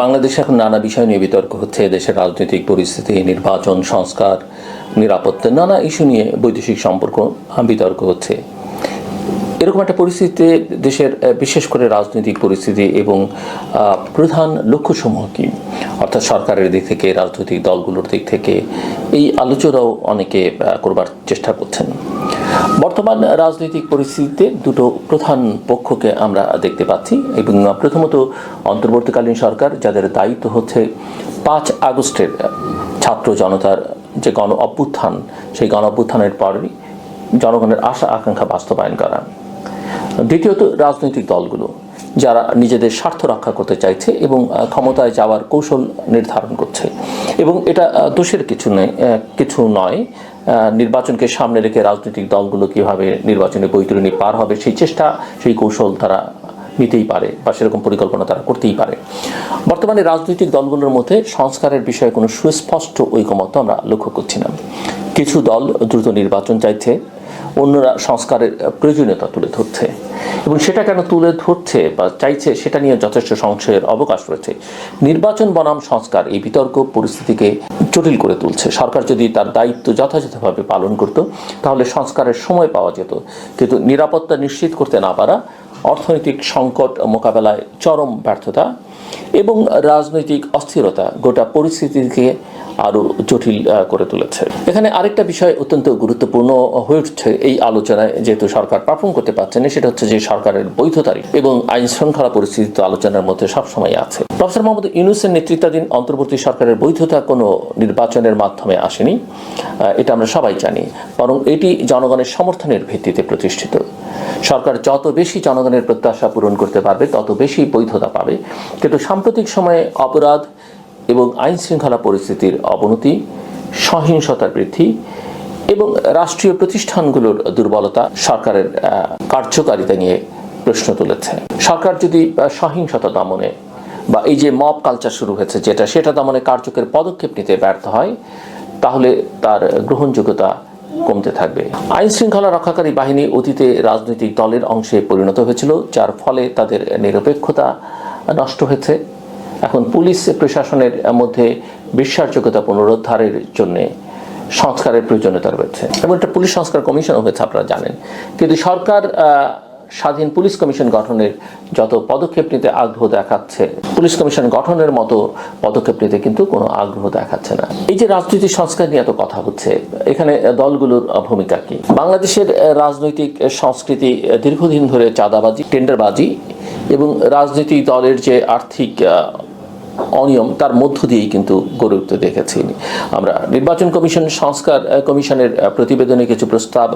বাংলাদেশে এখন নানা বিষয় নিয়ে বিতর্ক হচ্ছে। দেশের রাজনৈতিক পরিস্থিতি, নির্বাচন, সংস্কার, নিরাপত্তা, নানা ইস্যু নিয়ে বৈদেশিক সম্পর্ক বিতর্ক হচ্ছে। এরকম একটা পরিস্থিতিতে দেশের বিশেষ করে রাজনৈতিক পরিস্থিতি এবং প্রধান লক্ষ্যসমূহ কি, অর্থাৎ সরকারের দিক থেকে, রাজনৈতিক দলগুলোর দিক থেকে, এই আলোচনাও অনেকে করবার চেষ্টা করছেন। বর্তমান রাজনৈতিক পরিস্থিতিতে দুটো প্রধান পক্ষকে আমরা দেখতে পাচ্ছি এবং প্রথমত অন্তর্বর্তীকালীন সরকার, যাদের দায়িত্ব হচ্ছে 5 আগস্টের ছাত্র জনতার যে গণ অভ্যুত্থান, সেই গণ অভ্যুত্থানের পরই জনগণের আশা আকাঙ্ক্ষা বাস্তবায়ন করা। দ্বিতীয়ত রাজনৈতিক দলগুলো, যারা নিজেদের স্বার্থ রক্ষা করতে চাইছে এবং ক্ষমতায় যাওয়ার কৌশল নির্ধারণ করছে। এবং এটা দোষের কিছু নয়। নির্বাচনকে সামনে রেখে রাজনৈতিক দলগুলো কীভাবে নির্বাচনে বৈতরণী পার হবে সেই চেষ্টা, সেই কৌশল তারা নিতেই পারে বা সেরকম পরিকল্পনা তারা করতেই পারে। বর্তমানে রাজনৈতিক দলগুলোর মধ্যে সংস্কারের বিষয়ে কোনো সুস্পষ্ট ঐকমত্য আমরা লক্ষ্য করছি না। কিছু দল দ্রুত নির্বাচন চাইছে, অন্যরা সংস্কারের প্রয়োজনীয়তা তুলে ধরছে। এবং সেটা কেন তুলে ধরছে বা চাইছে সেটা নিয়ে যথেষ্ট সংশয়ের অবকাশ রয়েছে। নির্বাচন বনাম সংস্কার, এই বিতর্ক পরিস্থিতিকে জটিল করে তুলছে। সরকার যদি তার দায়িত্ব যথাযথভাবে পালন করত তাহলে সংস্কারের সময় পাওয়া যেত, কিন্তু নিরাপত্তা নিশ্চিত করতে না পারা, অর্থনৈতিক সংকট মোকাবেলায় চরম ব্যর্থতা এবং রাজনৈতিক অস্থিরতা গোটা পরিস্থিতিকে আরও জটিল করে তুলেছে। এখানে আরেকটা বিষয় অত্যন্ত গুরুত্বপূর্ণ হয়ে উঠছে এই আলোচনায়, যেহেতু সরকার পারফর্ম করতে পারছে না, সেটা হচ্ছে যে সরকারের বৈধতারই এবং আইন শৃঙ্খলা পরিস্থিতি তো আলোচনার মধ্যে সবসময় আছে। প্রফেসর মোহাম্মদ ইউনূসের নেতৃত্বাধীন অন্তর্বর্তী সরকারের বৈধতা কোনো নির্বাচনের মাধ্যমে আসেনি, এটা আমরা সবাই জানি, বরং এটি জনগণের সমর্থনের ভিত্তিতে প্রতিষ্ঠিত। সরকার যত বেশি জনগণের প্রত্যাশা পূরণ করতে পারবে তত বেশি বৈধতা পাবে। কিন্তু সাম্প্রতিক সময়ে অপরাধ এবং আইন শৃঙ্খলা পরিস্থিতির অবনতি, সহিংসতার বৃদ্ধি এবং রাষ্ট্রীয় প্রতিষ্ঠানগুলোর দুর্বলতা সরকারের কার্যকারিতা নিয়ে প্রশ্ন তুলেছে। সরকার যদি সহিংসতা দমনে বা এই যে মব কালচার শুরু হয়েছে সেটা দমনে কার্যকর পদক্ষেপ নিতে ব্যর্থ হয়, তাহলে তার গ্রহণযোগ্যতা কমতে থাকবে। আইন শৃঙ্খলা রক্ষাকারী বাহিনী অতীতে রাজনৈতিক দলের অংশে পরিণত হয়েছিল, যার ফলে তাদের নিরপেক্ষতা নষ্ট হয়েছে। এখন পুলিশ প্রশাসনের মধ্যে বিশ্বাসযোগ্যতা পুনরুদ্ধারের জন্য সংস্কারের প্রয়োজনীয়তা রয়েছে এবং একটা পুলিশ সংস্কার কমিশনও হয়েছে, আপনারা জানেন। কিন্তু সরকার স্বাধীন পুলিশ কমিশন গঠনের যত পদক্ষেপ নিতে আগ্রহ দেখাচ্ছে, পুলিশ কমিশন গঠনের মতো পদক্ষেপ নিতে কিন্তু কোনো আগ্রহ দেখাচ্ছে না। এই যে রাজনৈতিক সংস্কার নিয়ে এত কথা হচ্ছে, এখানে দলগুলোর ভূমিকা কি? বাংলাদেশের রাজনৈতিক সংস্কৃতি দীর্ঘদিন ধরে চাঁদাবাজি, টেন্ডারবাজি এবং রাজনৈতিক দলের যে আর্থিক অনিয়ম, তার মধ্য দিয়েই কিন্তু গড়ে উঠতে দেখেছি আমরা। নির্বাচন কমিশন সংস্কার কমিশনের প্রতিবেদনে কিছু প্রস্তাব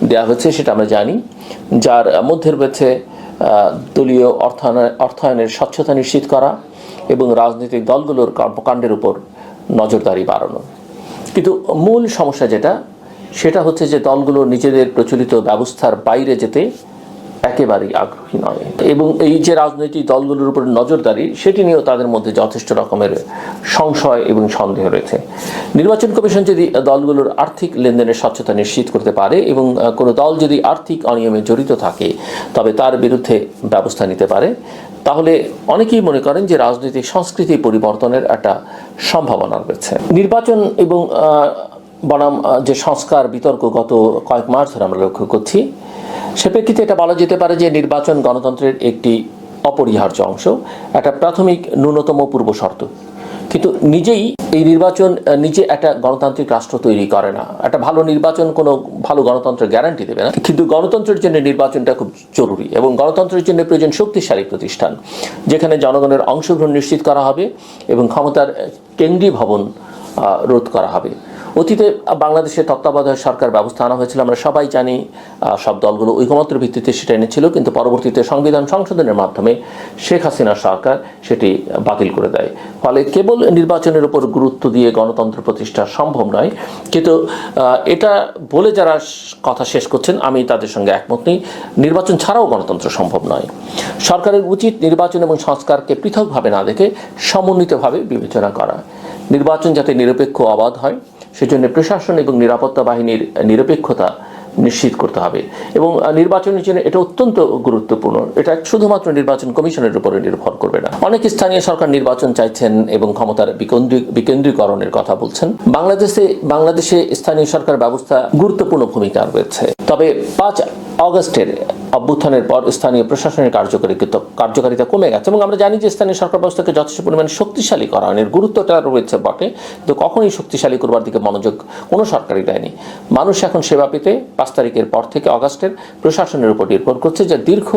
দেওয়া হয়েছে, সেটা আমরা জানি, যার মধ্যে রয়েছে দলীয় অর্থায়নের স্বচ্ছতা নিশ্চিত করা এবং রাজনৈতিক দলগুলোর কর্মকাণ্ডের উপর নজরদারি বাড়ানো। কিন্তু মূল সমস্যা সেটা হচ্ছে যে দলগুলো নিজেদের প্রচলিত ব্যবস্থার বাইরে যেতে একেবারেই আগ্রহী নয় এবং এই যে রাজনৈতিক দলগুলোর উপর নজরদারি, সেটি নিয়েও তাদের মধ্যে যথেষ্ট রকমের সংশয় এবং সন্দেহ রয়েছে। নির্বাচন কমিশন যদি দলগুলোর আর্থিক লেনদেনের স্বচ্ছতা নিশ্চিত করতে পারে এবং কোনো দল যদি আর্থিক অনিয়মে জড়িত থাকে তবে তার বিরুদ্ধে ব্যবস্থা নিতে পারে, তাহলে অনেকেই মনে করেন যে রাজনৈতিক সংস্কৃতি পরিবর্তনের একটা সম্ভাবনা রয়েছে। নির্বাচন এবং বনাম যে সংস্কার বিতর্ক গত কয়েক মাস ধরে আমরা লক্ষ্য করছি, সে প্রেক্ষিতে এটা বলা যেতে পারে যে নির্বাচন গণতন্ত্রের একটি অপরিহার্য অংশ, একটা প্রাথমিক ন্যূনতম পূর্ব শর্ত। কিন্তু নিজেই এই নির্বাচন নিজে একটা গণতান্ত্রিক রাষ্ট্র তৈরি করে না। একটা ভালো নির্বাচন কোনো ভালো গণতন্ত্রের গ্যারান্টি দেবে না, কিন্তু গণতন্ত্রের জন্য নির্বাচনটা খুব জরুরি এবং গণতন্ত্রের জন্য প্রয়োজন শক্তিশালী প্রতিষ্ঠান, যেখানে জনগণের অংশগ্রহণ নিশ্চিত করা হবে এবং ক্ষমতার কেন্দ্রীভবন রোধ করা হবে। অতীতে বাংলাদেশে তত্ত্বাবধায়ক সরকার ব্যবস্থা আনা হয়েছিল, আমরা সবাই জানি। সব দলগুলো ঐকমত্যের ভিত্তিতে সেটা এনেছিল, কিন্তু পরবর্তীতে সংবিধান সংশোধনের মাধ্যমে শেখ হাসিনার সরকার সেটি বাতিল করে দেয়। ফলে কেবল নির্বাচনের উপর গুরুত্ব দিয়ে গণতন্ত্র প্রতিষ্ঠা সম্ভব নয়। কিন্তু এটা বলে যারা কথা শেষ করছেন, আমি তাদের সঙ্গে একমত নেই। নির্বাচন ছাড়াও গণতন্ত্র সম্ভব নয়। সরকারের উচিত নির্বাচন এবং সংস্কারকে পৃথকভাবে না দেখে সমন্বিতভাবে বিবেচনা করা। নির্বাচন যাতে নিরপেক্ষ অবাধ হয়, সেজন্য প্রশাসন এবং নিরাপত্তা বাহিনীর নিরপেক্ষতা নিশ্চিত করতে হবে এবং নির্বাচনের জন্য এটা অত্যন্ত গুরুত্বপূর্ণ। এটা শুধুমাত্র নির্বাচন কমিশনের উপরে নির্ভর করবে না। অনেক স্থানীয় সরকার নির্বাচন চাইছেন এবং ক্ষমতার বিকেন্দ্রীকরণের কথা বলছেন। বাংলাদেশে স্থানীয় সরকার ব্যবস্থা গুরুত্বপূর্ণ ভূমিকা রয়েছে। তবে 5 অগস্টের অভ্যুত্থানের পর স্থানীয় প্রশাসনের কার্যকারিতা কমে গেছে এবং আমরা জানি যে স্থানীয় সরকার ব্যবস্থাকে যথেষ্ট পরিমাণে শক্তিশালী করানোর গুরুত্বটা রয়েছে বটে, কিন্তু কখনই শক্তিশালী করবার দিকে মনোযোগ কোনো সরকারই দেয়নি। মানুষ এখন সেবা পেতে 5 তারিখের পর থেকে অগস্টের প্রশাসনের উপর নির্ভর করছে, যা দীর্ঘ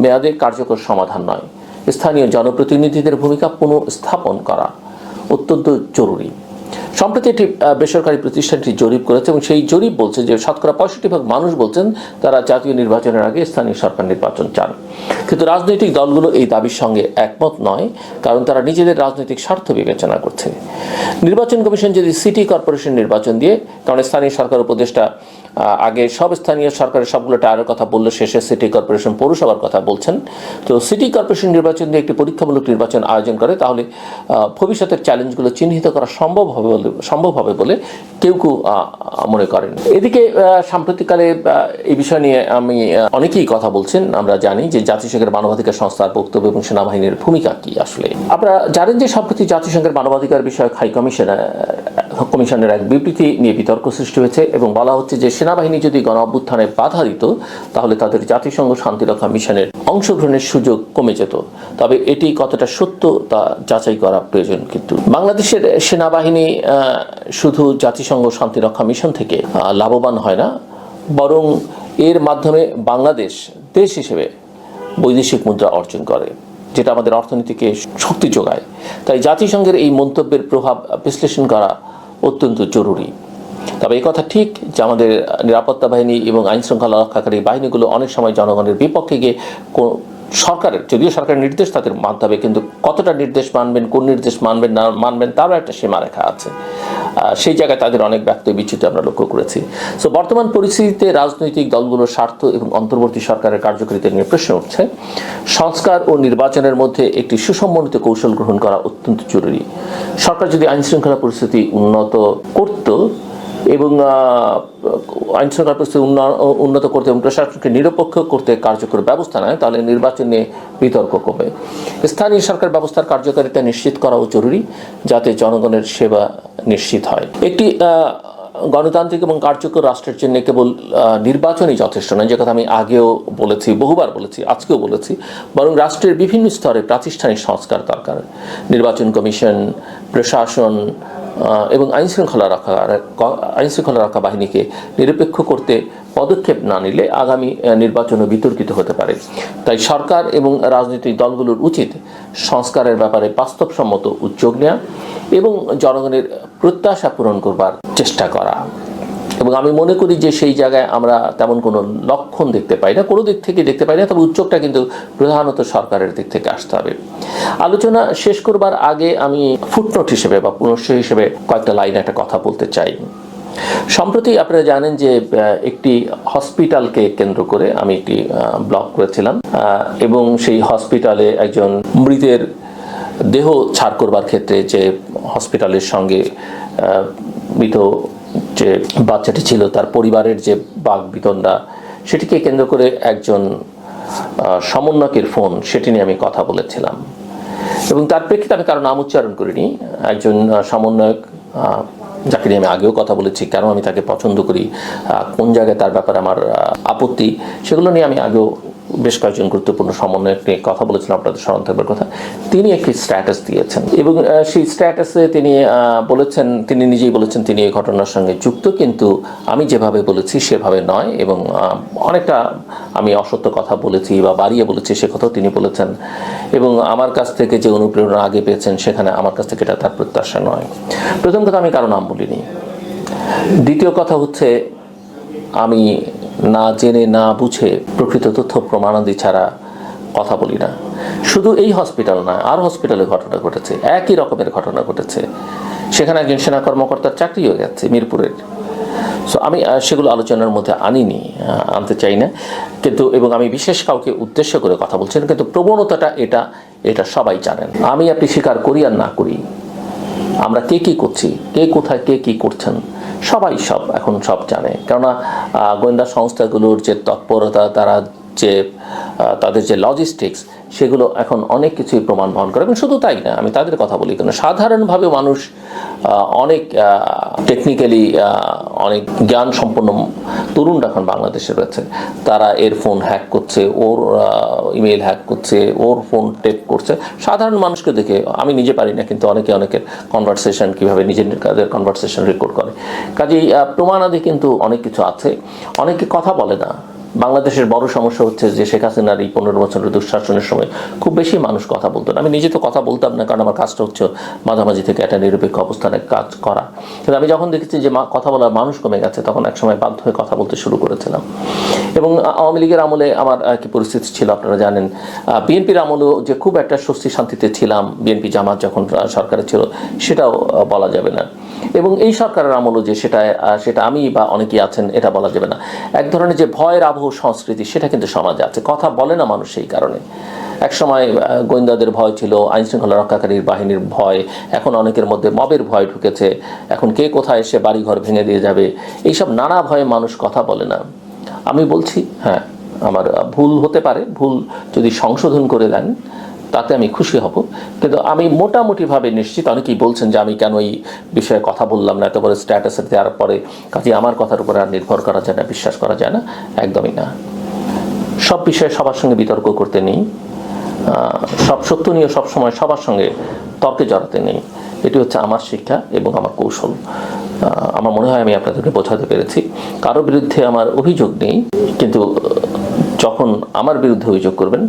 মেয়াদে কার্যকর সমাধান নয়। স্থানীয় জনপ্রতিনিধিদের ভূমিকা পুনঃস্থাপন করা অত্যন্ত জরুরি। সম্প্রতি একটি বেসরকারি প্রতিষ্ঠানটি জরিপ করেছে এবং সেই জরিপ বলছে যে শতকরা 65% মানুষ বলছেন তারা জাতীয় নির্বাচনের আগে স্থানীয় সরকার নির্বাচন চান। কিন্তু রাজনৈতিক দলগুলো এই দাবির সঙ্গে একমত নয়, কারণ তারা নিজেদের রাজনৈতিক স্বার্থ বিবেচনা করছে। নির্বাচন কমিশন যদি সিটি কর্পোরেশন নির্বাচন দিয়ে, কারণ স্থানীয় সরকার উপদেষ্টা আগে সব স্থানীয় সরকারের সবগুলো টায়ারের কথা বললে শেষে সিটি কর্পোরেশন পৌরসভার কথা বলছেন, তো সিটি কর্পোরেশন নির্বাচন দিয়ে একটি পরীক্ষামূলক নির্বাচন আয়োজন করে, তাহলে ভবিষ্যতের চ্যালেঞ্জগুলো চিহ্নিত করা সম্ভব হবে বলে কেউ মনে করেন। এদিকে সাম্প্রতিককালে এই বিষয় নিয়ে অনেকেই কথা বলছেন। আমরা জানি যে জাতিসংঘের মানবাধিকার সংস্থার বক্তব্য এবং সেনাবাহিনীর ভূমিকা কি আসলে। আপনারা জানেন যে সম্প্রতি জাতিসংঘের মানবাধিকার বিষয়ক হাই কমিশনের এক বিবৃতি নিয়ে বিতর্ক সৃষ্টি হয়েছে এবং বলা হচ্ছে যে সেনাবাহিনী যদি গণ অভ্যুত্থানে বাধা দিত তাহলে তাদের জাতিসংঘ শান্তিরক্ষা মিশনের অংশগ্রহণের সুযোগ কমে যেত। তবে এটি কতটা সত্য তা যাচাই করা প্রয়োজন। কিন্তু বাংলাদেশের সেনাবাহিনী শুধু জাতিসংঘ শান্তিরক্ষা মিশন থেকে লাভবান হয় না, বরং এর মাধ্যমে বাংলাদেশ দেশ হিসেবে বৈদেশিক মুদ্রা অর্জন করে, যেটা আমাদের অর্থনীতিকে শক্তি যোগায়। তাই জাতিসংঘের এই মন্তব্যের প্রভাব বিশ্লেষণ করা অত্যন্ত জরুরি। তবে এই কথা ঠিক যে আমাদের নিরাপত্তা বাহিনী এবং আইন শৃঙ্খলা রক্ষাকারী বাহিনীগুলো অনেক সময় জনগণের বিপক্ষে গিয়ে যদিও সরকারের নির্দেশ তাদের মানতে হবে, কিন্তু কতটা নির্দেশ মানবেন, কোন নির্দেশ মানবেন না মানবেন তারও একটা সীমারেখা আছে। সেই জায়গায় তাদের অনেক ব্যক্ত বিচ্যুতি আমরা লক্ষ্য করেছি। সো বর্তমান পরিস্থিতিতে রাজনৈতিক দলগুলোর স্বার্থ এবং অন্তর্বর্তী সরকারের কার্যকারিতা নিয়ে প্রশ্ন উঠছে। সংস্কার ও নির্বাচনের মধ্যে একটি সুসমন্বিত কৌশল গ্রহণ করা অত্যন্ত জরুরি। সরকার যদি আইন শৃঙ্খলা পরিস্থিতি উন্নত করত এবং আইন শৃঙ্খলা পরিস্থিতি উন্নত করতে এবং প্রশাসনকে নিরপেক্ষ করতে কার্যকর ব্যবস্থা নেয়, তাহলে নির্বাচন নিয়ে বিতর্ক কমবে। স্থানীয় সরকার ব্যবস্থার কার্যকারিতা নিশ্চিত করাও জরুরি, যাতে জনগণের সেবা নিশ্চিত হয়। একটি গণতান্ত্রিক এবং কার্যকর রাষ্ট্রের জন্য কেবল নির্বাচনই যথেষ্ট নয়, যে কথা আমি আগেও বলেছি, বহুবার বলেছি, আজকেও বলেছি, বরং রাষ্ট্রের বিভিন্ন স্তরে প্রাতিষ্ঠানিক সংস্কার দরকার। নির্বাচন কমিশন, প্রশাসন এবং আইন শৃঙ্খলা রক্ষা বাহিনীকে নিরপেক্ষ করতে পদক্ষেপ না নিলে আগামী নির্বাচনও বিতর্কিত হতে পারে। তাই সরকার এবং রাজনৈতিক দলগুলোর উচিত সংস্কারের ব্যাপারে বাস্তবসম্মত উদ্যোগ নেওয়া এবং জনগণের প্রত্যাশা পূরণ করবার চেষ্টা করা। এবং আমি মনে করি যে সেই জায়গায় আমরা তেমন কোনো লক্ষণ দেখতে পাই না, কোনো দিক থেকে দেখতে পাই না, তবে উদ্যোগটা কিন্তু প্রধানত সরকারের দিক থেকে আসতে হবে। আলোচনা শেষ করবার আগে আমি ফুটনোট হিসেবে বা পুনশ্চ হিসেবে কয়েকটা লাইন একটা কথা বলতে চাই। সম্প্রতি আপনারা জানেন যে একটি হসপিটালকে কেন্দ্র করে আমি একটি ব্লগ করেছিলাম এবং সেই হসপিটালে একজন মৃতের দেহ ছাড় করবার ক্ষেত্রে যে হসপিটালের সঙ্গে মৃত যে বাচ্চাটি ছিল তার পরিবারের যে বাকবিতণ্ডা, সেটিকে কেন্দ্র করে একজন সমন্বয়কের ফোন, সেটি নিয়ে আমি কথা বলেছিলাম এবং তার প্রেক্ষিতে আমি কারো নাম উচ্চারণ করিনি। একজন সমন্বয়ক, যাকে নিয়ে আমি আগেও কথা বলেছি, কেন আমি তাকে পছন্দ করি, কোন জায়গায় তার ব্যাপারে আমার আপত্তি, সেগুলো নিয়ে আমি আগেও বেশ কয়েকজন গুরুত্বপূর্ণ সমন্বয়ক নিয়ে কথা বলেছিলাম, আপনাদের স্মরণ থাকবার কথা। তিনি একটি স্ট্যাটাস দিয়েছেন এবং সেই স্ট্যাটাসে তিনি বলেছেন, তিনি নিজেই বলেছেন তিনি এই ঘটনার সঙ্গে যুক্ত, কিন্তু আমি যেভাবে বলেছি সেভাবে নয় এবং অনেকটা আমি অসত্য কথা বলেছি বা বাড়িয়ে বলেছি সে কথাও তিনি বলেছেন এবং আমার কাছ থেকে যে অনুপ্রেরণা আগে পেয়েছেন সেখানে আমার কাছ থেকে এটা তার প্রত্যাশা নয়। প্রথম কথা, আমি কারো নাম বলিনি। দ্বিতীয় কথা হচ্ছে, আমি না জেনে না বুঝে প্রকৃত তথ্য প্রমাণাদি ছাড়া কথা বলি না। শুধু এই হসপিটাল নয়, আর হসপিটালে ঘটনা ঘটেছে, একই রকমের ঘটনা ঘটেছে। সেখানে একজন সেনা কর্মকর্তার চাকরি হয়ে গেছে মিরপুরের। সো আমি সেগুলো আলোচনার মধ্যে আনতে চাই না, কিন্তু এবং আমি বিশেষ কাউকে উদ্দেশ্য করে কথা বলছি না, কিন্তু প্রবণতাটা এটা সবাই জানেন। আমি আপনি স্বীকার করি আর না করি, আমরা কে কী করছি, কে কোথায় কে কী করছেন, এখন সব জানে, কেননা গোয়েন্দা সংস্থাগুলোর যে তৎপরতা, তাদের যে লজিস্টিক্স, সেগুলো এখন অনেক কিছুই প্রমাণ বহন করে। এবং শুধু তাই না, আমি তাদের কথা বলি কেন, সাধারণভাবে মানুষ অনেক টেকনিক্যালি অনেক জ্ঞান সম্পন্ন তরুণ এখন বাংলাদেশে রয়েছে। তারা এর ফোন হ্যাক করছে, ওর ইমেল হ্যাক করছে, ওর ফোন টেপ করছে। সাধারণ মানুষকে দেখে, আমি নিজে পারি না, কিন্তু অনেকের কনভারসেশন কীভাবে নিজেদের কনভারসেশন রেকর্ড করে। কাজেই প্রমাণাদি কিন্তু অনেক কিছু আছে। অনেকে কথা বলে না। বাংলাদেশের বড় সমস্যা হচ্ছে যে শেখ হাসিনার এই 15 বছরের দুঃশাসনের সময় খুব বেশি মানুষ কথা বলতো না। আমি নিজে তো কথা বলতাম না, কারণ আমার কাজটা হচ্ছে মাঝামাঝি থেকে একটা নিরপেক্ষ অবস্থানে কাজ করা। কিন্তু আমি যখন দেখেছি যে কথা বলার মানুষ কমে গেছে, তখন একসময় বাধ্য হয়ে কথা বলতে শুরু করেছিলাম। এবং আওয়ামী লীগের আমলে আমার কি পরিস্থিতি ছিল আপনারা জানেন। বিএনপির আমলেও যে খুব একটা স্বস্তি শান্তিতে ছিলাম, বিএনপি জামাত যখন সরকারে ছিল, সেটাও বলা যাবে না। এবং এই সরকারের আমলও যে সেটা আমি বা অনেকেই আছেন, এটা বলা যাবে না। এক ধরনের যে ভয়ের আবহ সংস্কৃতি, সেটা কিন্তু সমাজে আছে। কথা বলে না মানুষ সেই কারণে। একসময় গোয়েন্দাদের ভয় ছিল, আইনশৃঙ্খলা রক্ষাকারী বাহিনীর ভয়, এখন অনেকের মধ্যে মবের ভয় ঢুকেছে। এখন কে কোথায় এসে বাড়িঘর ভেঙে দিয়ে যাবে, এইসব নানা ভয়ে মানুষ কথা বলে না। আমি বলছি, হ্যাঁ, আমার ভুল হতে পারে, ভুল যদি সংশোধন করে দেন তাতে আমি খুশি হব। কিন্তু আমি মোটামুটিভাবে নিশ্চিত, অনেকেই বলছেন যে আমি কেন এই বিষয়ে কথা বললাম না, এত বড় স্ট্যাটাসে দেওয়ার পরে কাজে আমার কথার উপরে আর নির্ভর করা যায় না, বিশ্বাস করা যায় না, একদমই না। সব বিষয়ে সবার সঙ্গে বিতর্ক করতে নেই, সব সত্য নিয়ে সবসময় সবার সঙ্গে তর্কে জড়াতে নেই। এটি হচ্ছে আমার শিক্ষা এবং আমার কৌশল। আমার মনে হয় আমি আপনাদেরকে বোঝাতে পেরেছি। কারো বিরুদ্ধে আমার অভিযোগ নেই, কিন্তু যখন আমার বিরুদ্ধে অভিযোগ করবেন,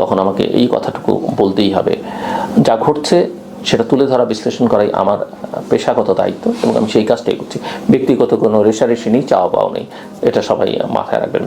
তখন আমাকে এই কথাটুকু বলতেই হবে। যা ঘটছে সেটা তুলে ধরা, বিশ্লেষণ করাই আমার পেশাগত দায়িত্ব, এবং আমি সেই কাজটাই করছি। ব্যক্তিগত কোনো রেষারেষি নেই, চাওয়া পাওয়া নেই, এটা সবাই মাথায় রাখবেন।